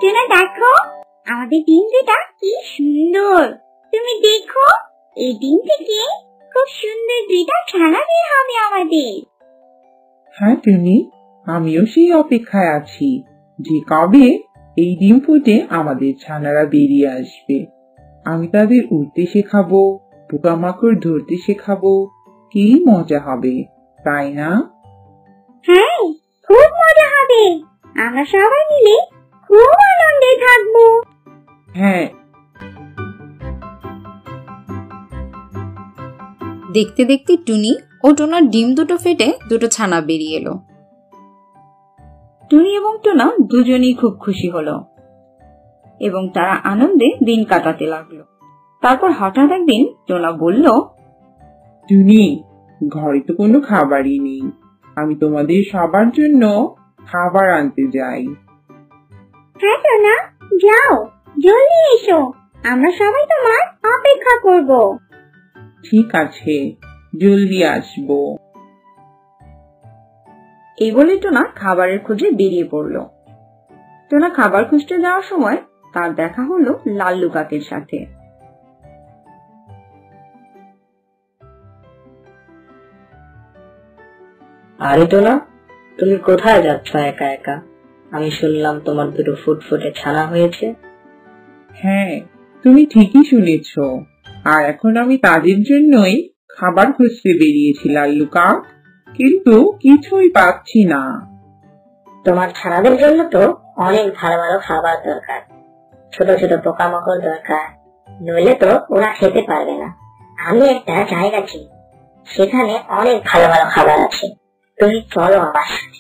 টিনা দেখো, আমাদের ডিম দুটা কি সুন্দর। তুমি দেখো, এই ডিম থেকে খুব সুন্দর দুইটা ছানা বের হবে আমাদের। হ্যাঁ টুনি, আমিও সেই অপেক্ষায় আছি যে কবে এই ডিম ফুটে আমাদের ছানারা বেরিয়ে আসবে। আমি তাদের উড়তে শেখাবো, পোকামাকড় ধরতে শেখাবো। কি মজা হবে, তাই না? হ্যাঁ, খুব মজা হবে। আমরা সবাই মিলে খুব আনন্দে থাকবো। হ্যাঁ। দেখতে দেখতে টুনি ও টোনার ডিম দুটো ফেটে দুটো ছানা বেরিয়ে এলো। টুনি এবং টোনা দুজনেই খুব খুশি হলো এবং তারা আনন্দে দিন কাটাতে লাগলো। তারপর হঠাৎ একদিন টোনা বলল, টুনি, ঘরে তো কোনো খাবারই নেই। আমি তোমাদের সবার জন্য খাবার আনতে যাই। হ্যাঁ টোনা, যাও, জলদি এসো, আমরা সবাই তোমার অপেক্ষা করব। ঠিক আছে, জলদি আসবো। এই বলে টোনা খাবারের খোঁজে বেরিয়ে পড়ল। টোনা খাবার খুঁজতে যাওয়ার সময় তার দেখা হলো লাল্লু কাকের সাথে। আরে টোনা, তুমি কোথায় যাচ্ছ একা একা? আমি শুনলাম তোমার দুটো ফুটফুটে ছানা হয়েছে। হ্যাঁ, তুমি ঠিকই শুনেছ। আর এখন আমি তাদের জন্যই খাবার খুঁজতে বেরিয়েছি লাল্লু কাক, কিন্তু কিছুই পাচ্ছি না। তোমার ছানাদের জন্য তো অনেক ভালো ভালো খাবার দরকার, ছোট ছোট পোকামাকড় দরকার, নইলে তো ওরা খেতে পারবে না। আমি একটা জায়গা চিনি, সেখানে অনেক ভালো ভালো খাবার আছে। তুমি চলো আমার সাথে।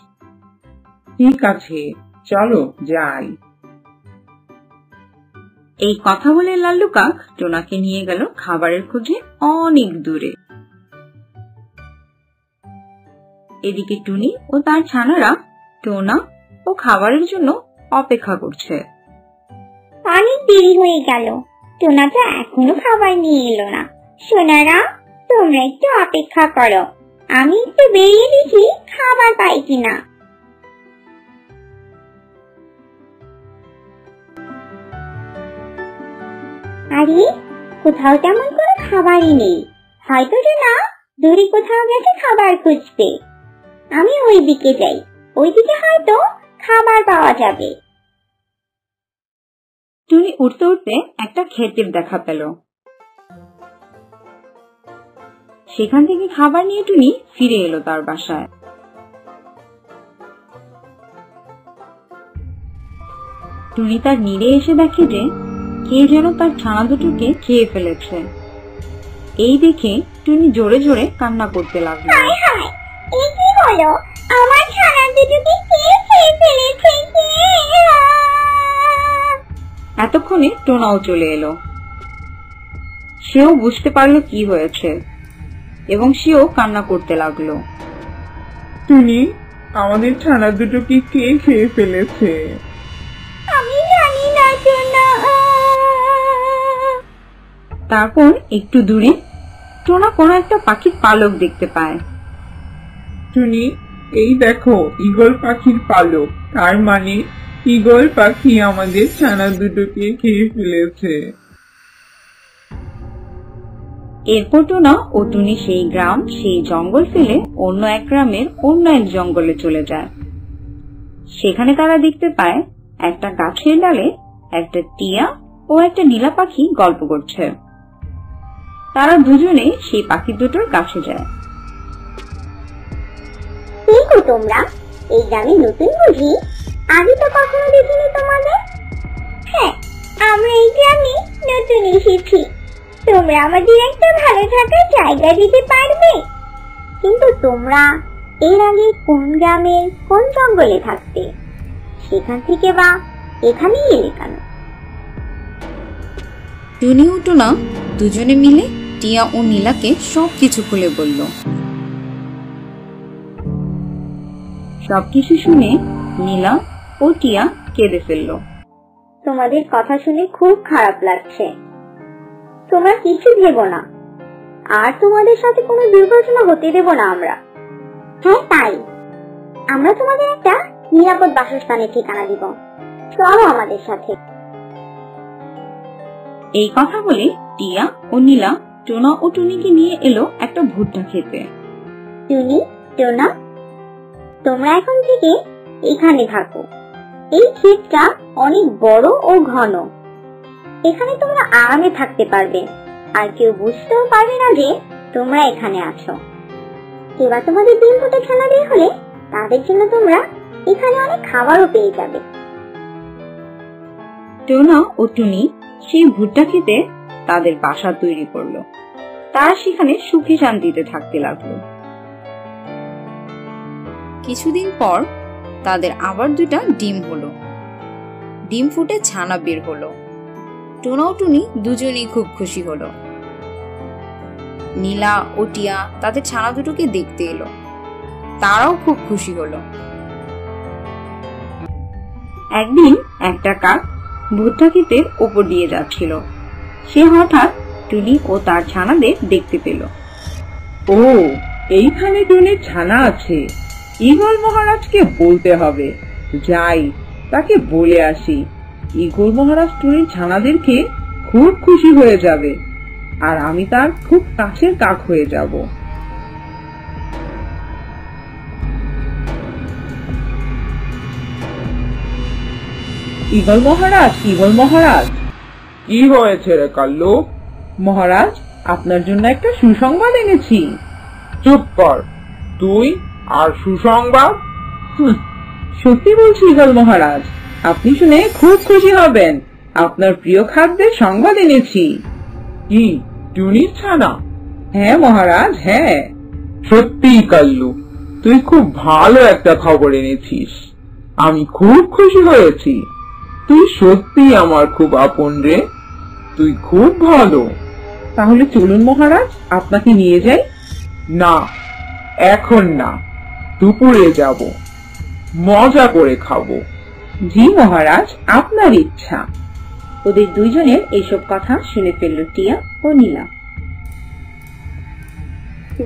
ঠিক আছে, চলো যাই। এই কথা বলে লাল্লু কাক টোনাকে নিয়ে গেল খাবারের খোঁজে অনেক দূরে। এদিকে টুনি ও তার ছানারা টোনা ও খাবারের জন্য অপেক্ষা করছে। অনেক দেরি হয়ে গেল, টোনা তো এখনো খাবার নিয়ে এলো না। সোনারা, তোমরা একটু অপেক্ষা করো, আমি একটু বেরিয়ে দেখি খাবার পাই কিনা। আরে, কোথাও তেমন কোনো খাবারই নেই। হয়তো টোনা দূরে কোথাও গেছে খাবার খুঁজতে। আমি ওই দিকে যাই, ওইদিকে হয়তো খাবার পাওয়া যাবে। টুনি উঠতে উঠতে একটা ক্ষেতের দেখা পেল। সেখান থেকে খাবার নিয়ে টুনি ফিরে এলো তার বাসায়। টুনি তার নিরে এসে দেখে যে কে যেন তার ছানা দুটোকে খেয়ে ফেলেছে। এই দেখে টুনি জোরে জোরে কান্না করতে লাগলো। হায় হায়, এই কি হলো? আমার ছানা দুটোকে কে খেয়ে ফেলেছে? এতক্ষণে টোনাও চলে এলো। সেও বুঝতে পারলো কি হয়েছে এবং সেও কান্না করতে লাগলো। টুনি, আমাদের ছানা দুটোকে কে খেয়ে ফেলেছে? আমি জানি না টোনা। তারপর একটু দূরে টোনা কোনো একটা পাখির পালক দেখতে পায়। টুনি, এই দেখো, ঈগল পাখির পালক। তার মানে ঈগল পাখি আমাদের ছানা দুটোকে খেয়ে ফেলেছে। এরপর টোনা ও টুনি সেই গ্রাম সেই জঙ্গল ফেলে অন্য এক গ্রামের অন্য এক জঙ্গলে চলে যায়। সেখানে তারা দেখতে পায় একটা গাছের ডালে একটা টিয়া ও একটা নীলা পাখি গল্প করছে। তারা দুজনে সেই পাখি দুটোর কাছে যায়। কে গো তোমরা? এই গ্রামে নতুন বুঝি? আগে তো কখনো দেখিনি তোমাদের। হ্যাঁ, আমরা এই গ্রামে নতুন এসেছি। তোমরা আমাদের একটা ভালো থাকার জায়গা দিতে পারবে? কিন্তু তোমরা এর আগে কোন গ্রামের কোন জঙ্গলে থাকতে? সেখান থেকে বা এখানেই এলে কেন? টুনি ও টোনা দুজনে মিলে টিয়া ও নীলাকে সবকিছু খুলে বলল। সবকিছু শুনে নীলা ও টিয়া কেঁদে ফেলল। তোমাদের কথা শুনে খুব খারাপ লাগছে। তোমরা কিছু ভেবো না, আর তোমাদের সাথে কোনো দুর্ঘটনা হতে দেব না আমরা। হ্যাঁ তাই, আমরা তোমাদের একটা নিরাপদ বাসস্থানের ঠিকানা দিব। চলো আমাদের সাথে। এই কথা বলে টিয়া ও নীলা টোনা ও টুনিকে নিয়ে এলো একটা ভুট্টা খেতে। টুনি, টোনা, তোমরা এখন থেকে এখানে থাকো। এই ক্ষেতটা অনেক বড় ও ঘন। এখানে তোমরা আরামে থাকতে পারবে, আর কেউ বুঝতেও পারবে না যে তোমরা এখানে আছো। এবার তোমাদের ডিম ফুটে খেলা বের হলে তাদের জন্য তোমরা এখানে অনেক খাবারও পেয়ে যাবে। টোনা ও টুনি সেই ভুট্টা খেতে তাদের বাসা তৈরি করলো। তারা সেখানে সুখে শান্তিতে থাকতে লাগলো। কিছুদিন পর তাদের আবার 2টা ডিম হলো। ডিম ফুটে ছানা বের হলো। টোনা ও টুনি দুজনেই খুব খুশি হলো। নীলা ও টিয়া তাদের ছানা দুটোকে দেখতে এলো। তারাও খুব খুশি হলো। একদিন একটা কাক ভুট্টা ক্ষেতের ওপর দিয়ে যাচ্ছিল। সে হঠাৎ টুনি ও তার ছানাদের দেখতে পেল। ও, এইখানে টুনির ছানা আছে। ঈগল মহারাজকে বলতে হবে। যাই, তাকে বলে আসি। ঈগল মহারাজ টুনির ছানাদেরকে খুব খুশি হয়ে যাবে, আর আমি তার খুব কাছের কাক হয়ে যাব। ঈগল মহারাজ, ঈগল মহারাজ। কি হয়েছে রে কাল্লু? মহারাজ, আপনার জন্য একটা সুসংবাদ এনেছি। চুপ কর, তুই আর সুসংবাদ? সত্যি বলছি ঈগল মহারাজ, আপনি শুনে খুব খুশি হবেন। আপনার প্রিয় খাদ্যের সংবাদ এনেছি। কি, টুনির ছানা? হ্যাঁ মহারাজ, হ্যাঁ। সত্যি কাল্লু, তুই খুব ভালো একটা খবর এনেছিস। আমি খুব খুশি হয়েছি। তুই সত্যি আমার খুব আপন রে। তুই খুব ভালো। তাহলে চলুন মহারাজ, আপনাকে নিয়ে যাই। না, এখন না, দুপুরে যাব, মজা করে খাবো। জি মহারাজ, আপনার ইচ্ছা। ওদের দুইজনের এইসব কথা শুনে ফেলল টিয়া ও নীলা।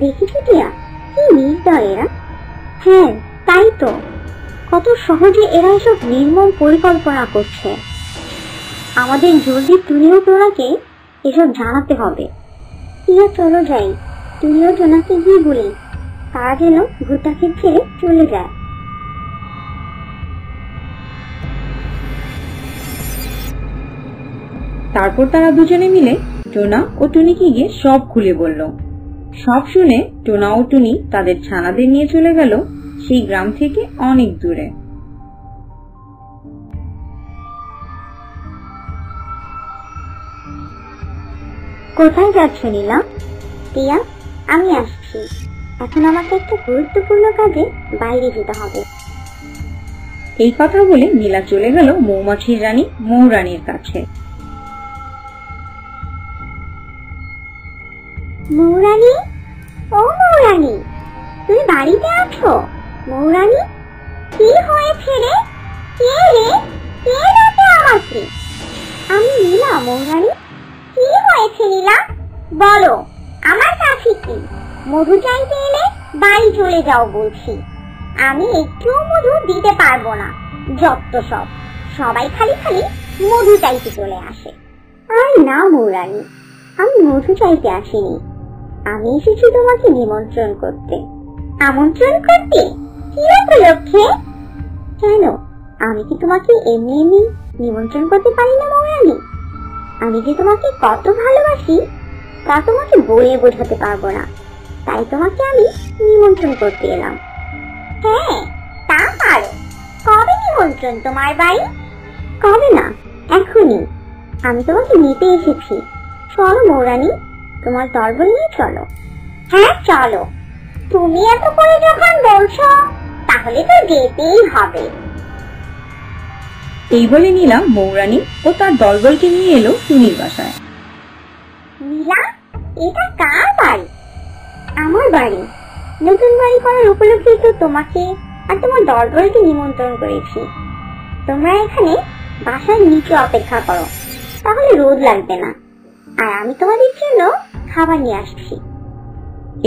দেখেছো টিয়া, কি নির্দয় এরা। হ্যাঁ, তাই তো। কত সহজে এরা এসব নির্মম পরিকল্পনা করছে। আমাদের জলদি টুনিও টোনাকে এসব জানাতে হবে। টিয়া, চলো যাই। টুনিও টোনাকে গিয়ে বলি তারা যেন ভুট্টা ক্ষেত ছেড়ে চলে যায়। তারপর তারা দুজনে মিলে টোনা ও টুনিকে গিয়ে সব খুলে বলল। সব শুনে টোনা ও টুনি তাদের ছানাদের নিয়ে চলে গেল সেই গ্রাম থেকে অনেক দূরে। কোথায় যাচ্ছ নীলা? টিয়া, আমি আসছি। এখন আমাকে একটা গুরুত্বপূর্ণ কাজে বাইরে যেতে হবে। এই কথা বলে নীলা চলে গেল মৌমাছির রানী মৌরানীর কাছে। মৌরানী, ও মৌরানী, তুমি বাড়িতে আছো? মৌরানী, কি হয়েছে রে? কে রে? কে ডাকে আমাকে? আমি নীলা। মৌরানী, কি হয়েছে নীলা? বলো, আমার কাছে কি? মধু চাইতে এলে বাড়ি চলে যাও বলছি। আমি একটুও মধু দিতে পারবো না। যত সব, সবাই খালি খালি মধু চাইতে চলে আসে। আর না মৌরানী, আমি মধু চাইতে আসিনি। আমি এসেছি তোমাকে নিমন্ত্রণ করতে। আমন্ত্রণ করতে? কি উপলক্ষে? কেন, আমি কি তোমাকে এমনি এমনি নিমন্ত্রণ করতে পারি না মৌরানী? আমি যে তোমাকে কত ভালোবাসি তা তোমাকে বলে বোঝাতে পারবো না। তাই তোমাকে আমি নিমন্ত্রণ করতে এলাম। হ্যাঁ, তা পারো। কবে নিমন্ত্রণ তোমার বাড়ি? কবে না, এখনই। আমি তোমাকে নিতে এসেছি। চলো মৌরানী, তোমার দলবল নিয়ে চলো। হ্যাঁ চলো। তুমি এত করে যখন বলছো তাহলে তো যেতেই হবে। এই বলে নীলা মৌরানী ও তার দলবলকে নিয়ে এলো টুনির বাসায়। নীলা, এটা কার বাড়ি? আমার বাড়ি। নতুন বাড়ি করার উপলক্ষে তো তোমাকে আর তোমার দলবলকে নিমন্ত্রণ করেছি। তোমরা এখানে বাসার নিচে অপেক্ষা করো, তাহলে রোদ লাগবে না। আর আমি তোমাদের জন্য খাবার নিয়ে আসছি।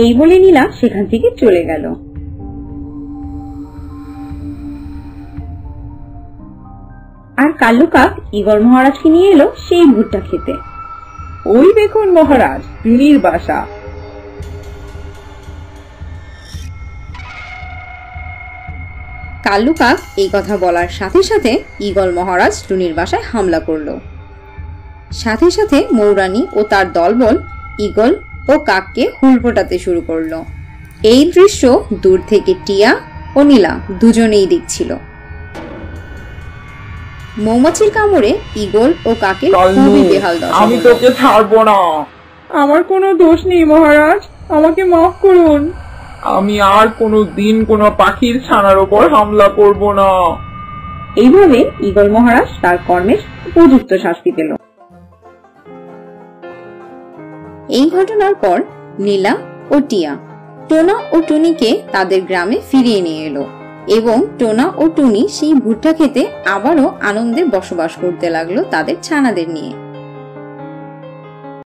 এই বলে নীলা সেখান থেকে চলে গেল। আর কাল্লু কাক ঈগল মহারাজকে নিয়ে এলো সেই ভুট্টা খেতে। ওই দেখুন মহারাজ, টুনির বাসা। কাল্লু কাক এই কথা বলার সাথে সাথে ঈগল মহারাজ টুনির বাসায় হামলা করলো। সাথে সাথে মৌরানী ও তার দলবল ঈগল ও কাককে হুল ফোটাতে শুরু করলো। এই দৃশ্য দূর থেকে টিয়া ও নীলা দুজনেই দেখছিল। মৌমাছির কামড়ে ঈগল ও কাকের খুবই বেহাল দশা। আমি তোকে ছাড়বো না। আমার কোনো দোষ নেই মহারাজ, আমাকে মাফ করুন। আমি আর কোনো দিন কোনো পাখির ছানার ওপর হামলা করব না। এইভাবে ঈগল মহারাজ তার কর্মের উপযুক্ত শাস্তি পেল। এই ঘটনার পর নীলা ও টিয়া টোনা ও টুনিকে তাদের গ্রামে ফিরিয়ে নিয়ে এলো এবং টোনা ও টুনি সেই ভুট্টা খেতে আবারও আনন্দে বসবাস করতে লাগলো তাদের ছানাদের নিয়ে।